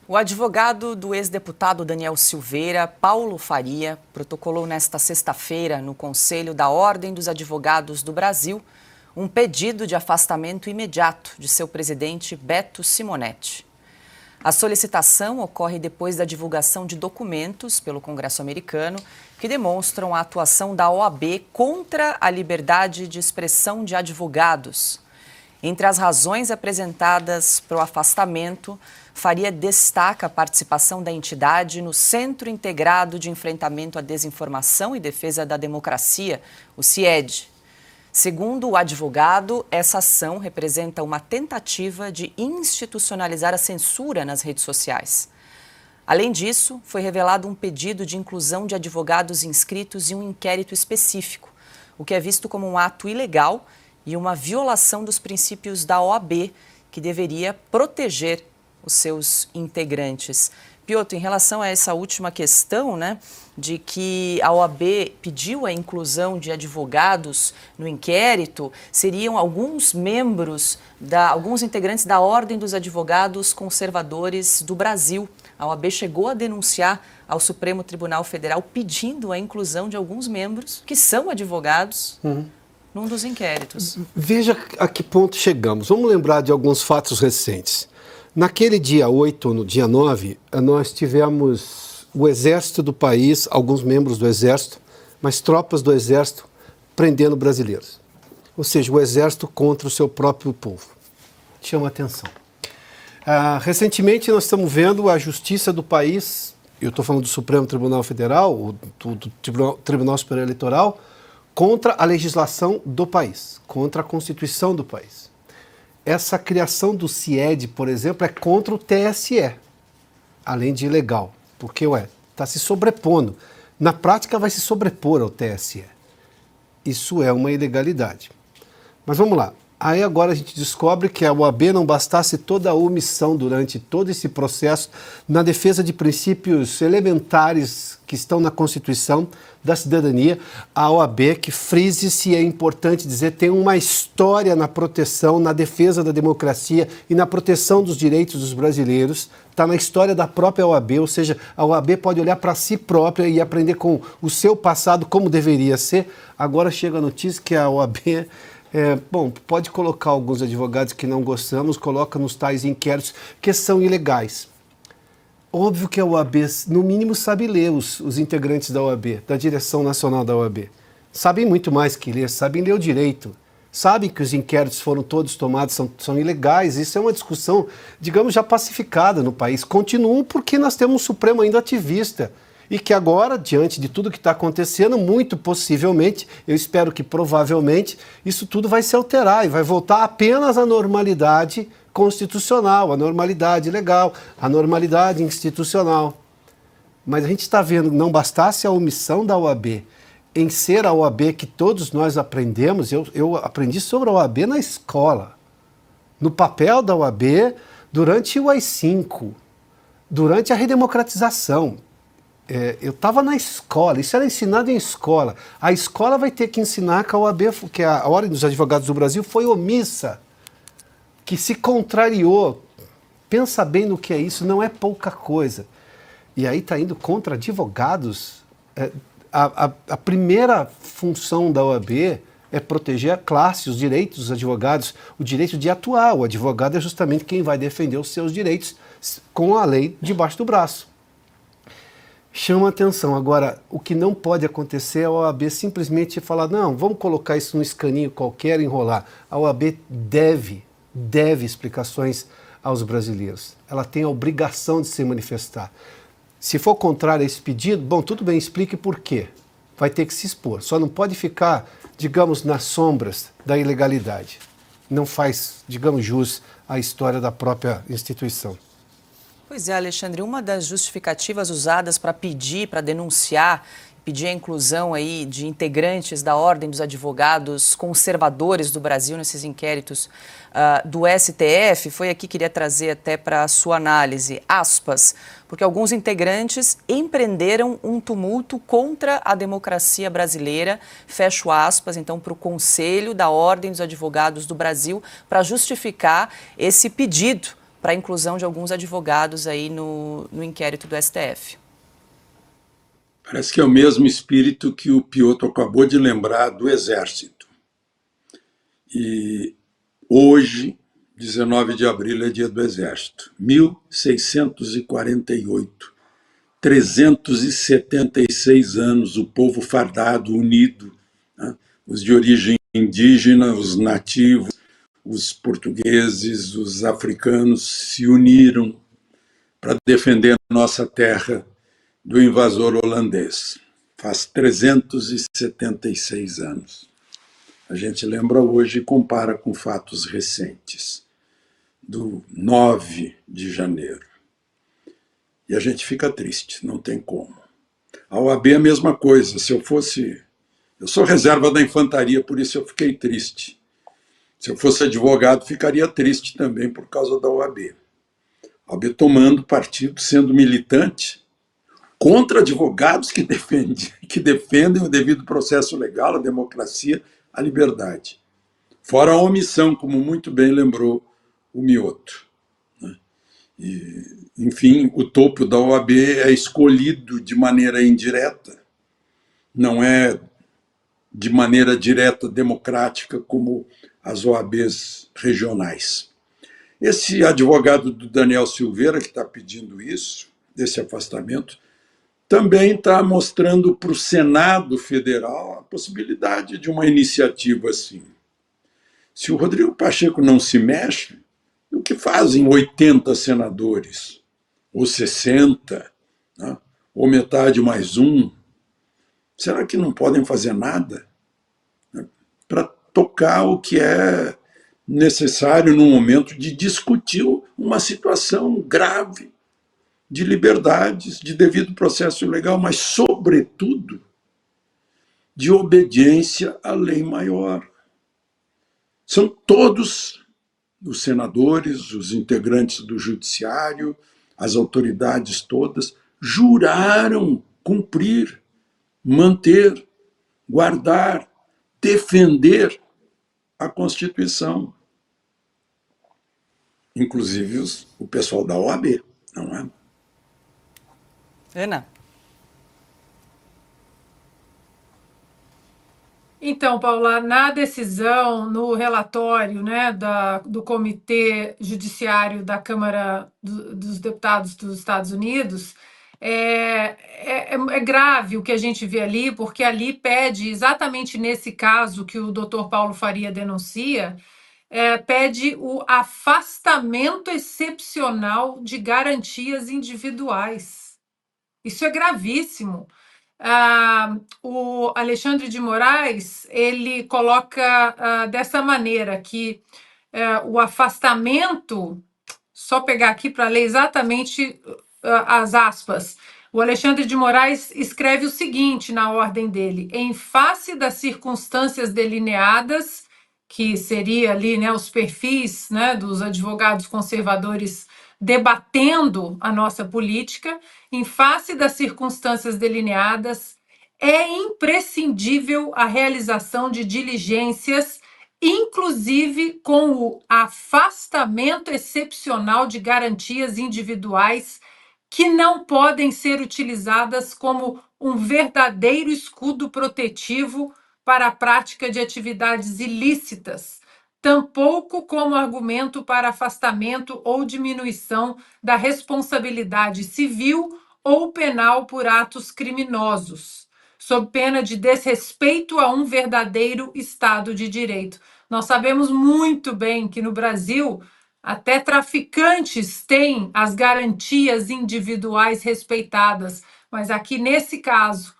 O advogado do ex-deputado Daniel Silveira, Paulo Faria, protocolou nesta sexta-feira no Conselho da Ordem dos Advogados do Brasil um pedido de afastamento imediato de seu presidente Beto Simonetti. A solicitação ocorre depois da divulgação de documentos pelo Congresso americano que demonstram a atuação da OAB contra a liberdade de expressão de advogados. Entre as razões apresentadas para o afastamento, Faria destaca a participação da entidade no Centro Integrado de Enfrentamento à Desinformação e Defesa da Democracia, o CIED. Segundo o advogado, essa ação representa uma tentativa de institucionalizar a censura nas redes sociais. Além disso, foi revelado um pedido de inclusão de advogados inscritos em um inquérito específico, o que é visto como um ato ilegal e uma violação dos princípios da OAB, que deveria proteger os seus integrantes. Piotr, em relação a essa última questão, de que a OAB pediu a inclusão de advogados no inquérito, seriam alguns membros, alguns integrantes da Ordem dos Advogados Conservadores do Brasil. A OAB chegou a denunciar ao Supremo Tribunal Federal pedindo a inclusão de alguns membros que são advogados num dos inquéritos. Veja a que ponto chegamos. Vamos lembrar de alguns fatos recentes. Naquele dia 8, no dia 9, nós tivemos o exército do país, alguns membros do exército, mas tropas do exército prendendo brasileiros. Ou seja, o exército contra o seu próprio povo. Chama atenção. Recentemente nós estamos vendo a justiça do país, eu estou falando do Supremo Tribunal Federal, do Tribunal Superior Eleitoral, contra a legislação do país, contra a Constituição do país. Essa criação do CIED, por exemplo, é contra o TSE, além de ilegal, porque, está se sobrepondo. Na prática vai se sobrepor ao TSE. Isso é uma ilegalidade. Mas vamos lá. Aí agora a gente descobre que a OAB não bastasse toda a omissão durante todo esse processo na defesa de princípios elementares que estão na Constituição da cidadania, a OAB, que frise se é importante dizer, tem uma história na proteção, na defesa da democracia e na proteção dos direitos dos brasileiros, está na história da própria OAB, ou seja, a OAB pode olhar para si própria e aprender com o seu passado como deveria ser. Agora chega a notícia que a OAB... pode colocar alguns advogados que não gostamos, coloca nos tais inquéritos que são ilegais. Óbvio que a OAB, no mínimo, sabe ler os integrantes da OAB, da direção nacional da OAB. Sabem muito mais que ler, sabem ler o direito. Sabem que os inquéritos foram todos tomados, são ilegais. Isso é uma discussão, digamos, já pacificada no país. Continuam porque nós temos um Supremo ainda ativista. E que agora, diante de tudo que está acontecendo, muito possivelmente, eu espero que provavelmente, isso tudo vai se alterar e vai voltar apenas à normalidade constitucional, à normalidade legal, à normalidade institucional. Mas a gente está vendo, não bastasse a omissão da OAB em ser a OAB que todos nós aprendemos, eu aprendi sobre a OAB na escola, no papel da OAB durante o AI-5, durante a redemocratização. Eu estava na escola, isso era ensinado em escola. A escola vai ter que ensinar que a OAB, que a Ordem dos Advogados do Brasil foi omissa, que se contrariou. Pensa bem no que é isso, não é pouca coisa. E aí está indo contra advogados. A primeira função da OAB é proteger a classe, os direitos dos advogados, o direito de atuar. O advogado é justamente quem vai defender os seus direitos com a lei debaixo do braço. Chama atenção. Agora, o que não pode acontecer é a OAB simplesmente falar, não, vamos colocar isso num escaninho qualquer e enrolar. A OAB deve explicações aos brasileiros. Ela tem a obrigação de se manifestar. Se for contrário a esse pedido, bom, tudo bem, explique por quê. Vai ter que se expor. Só não pode ficar, digamos, nas sombras da ilegalidade. Não faz, digamos, jus à história da própria instituição. Pois é, Alexandre, uma das justificativas usadas para denunciar, pedir a inclusão aí de integrantes da Ordem dos Advogados Conservadores do Brasil nesses inquéritos do STF, foi aqui que queria trazer até para a sua análise, aspas, porque alguns integrantes empreenderam um tumulto contra a democracia brasileira, fecho aspas, então, para o Conselho da Ordem dos Advogados do Brasil, para justificar esse pedido para a inclusão de alguns advogados aí no inquérito do STF. Parece que é o mesmo espírito que o Piotr acabou de lembrar do Exército. E hoje, 19 de abril, é dia do Exército. 1648, 376 anos, o povo fardado, unido, né? Os de origem indígena, os nativos, os portugueses, os africanos se uniram para defender a nossa terra do invasor holandês. Faz 376 anos. A gente lembra hoje e compara com fatos recentes, do 9 de janeiro. E a gente fica triste, não tem como. A OAB é a mesma coisa. Se eu fosse... Eu sou reserva da infantaria, por isso eu fiquei triste. Se eu fosse advogado, ficaria triste também por causa da OAB. A OAB tomando partido, sendo militante, contra advogados que defendem o devido processo legal, a democracia, a liberdade. Fora a omissão, como muito bem lembrou o Mioto. E, enfim, o topo da OAB é escolhido de maneira indireta, não é de maneira direta democrática como as OABs regionais. Esse advogado do Daniel Silveira, que está pedindo isso, desse afastamento, também está mostrando para o Senado Federal a possibilidade de uma iniciativa assim. Se o Rodrigo Pacheco não se mexe, o que fazem 80 senadores? Ou 60? Né? Ou metade mais um? Será que não podem fazer nada, né, para tocar o que é necessário no momento de discutir uma situação grave de liberdades, de devido processo legal, mas, sobretudo, de obediência à lei maior? São todos os senadores, os integrantes do judiciário, as autoridades todas, juraram cumprir, manter, guardar, defender a Constituição. Inclusive o pessoal da OAB, não é? Ana? Então, Paula, na decisão, no relatório, né, do Comitê Judiciário da Câmara dos Deputados dos Estados Unidos, é grave o que a gente vê ali, porque ali pede, exatamente nesse caso que o doutor Paulo Faria denuncia, pede o afastamento excepcional de garantias individuais. Isso é gravíssimo. O Alexandre de Moraes, ele coloca dessa maneira, que o afastamento, só pegar aqui para ler exatamente as aspas, o Alexandre de Moraes escreve o seguinte na ordem dele: em face das circunstâncias delineadas, que seria ali, né, os perfis, né, dos advogados conservadores debatendo a nossa política, em face das circunstâncias delineadas, é imprescindível a realização de diligências, inclusive com o afastamento excepcional de garantias individuais que não podem ser utilizadas como um verdadeiro escudo protetivo para a prática de atividades ilícitas, tampouco como argumento para afastamento ou diminuição da responsabilidade civil ou penal por atos criminosos, sob pena de desrespeito a um verdadeiro Estado de Direito. Nós sabemos muito bem que no Brasil até traficantes têm as garantias individuais respeitadas, mas aqui nesse caso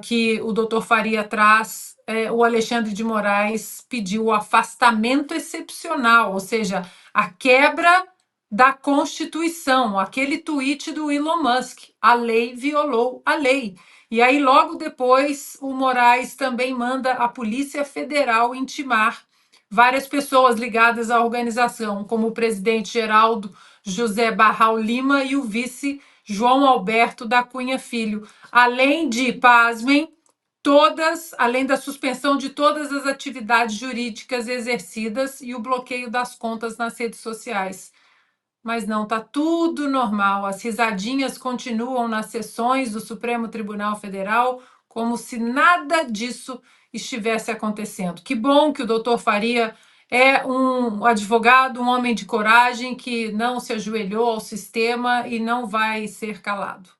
que o doutor Faria traz, o Alexandre de Moraes pediu o afastamento excepcional, ou seja, a quebra da Constituição, aquele tweet do Elon Musk, a lei violou a lei. E aí, logo depois, o Moraes também manda a Polícia Federal intimar várias pessoas ligadas à organização, como o presidente Geraldo José Barral Lima e o vice João Alberto da Cunha Filho, além de, pasmem, além da suspensão de todas as atividades jurídicas exercidas e o bloqueio das contas nas redes sociais. mas não, está tudo normal. As risadinhas continuam nas sessões do Supremo Tribunal Federal, como se nada disso estivesse acontecendo. Que bom que o doutor Faria é um advogado, um homem de coragem que não se ajoelhou ao sistema e não vai ser calado.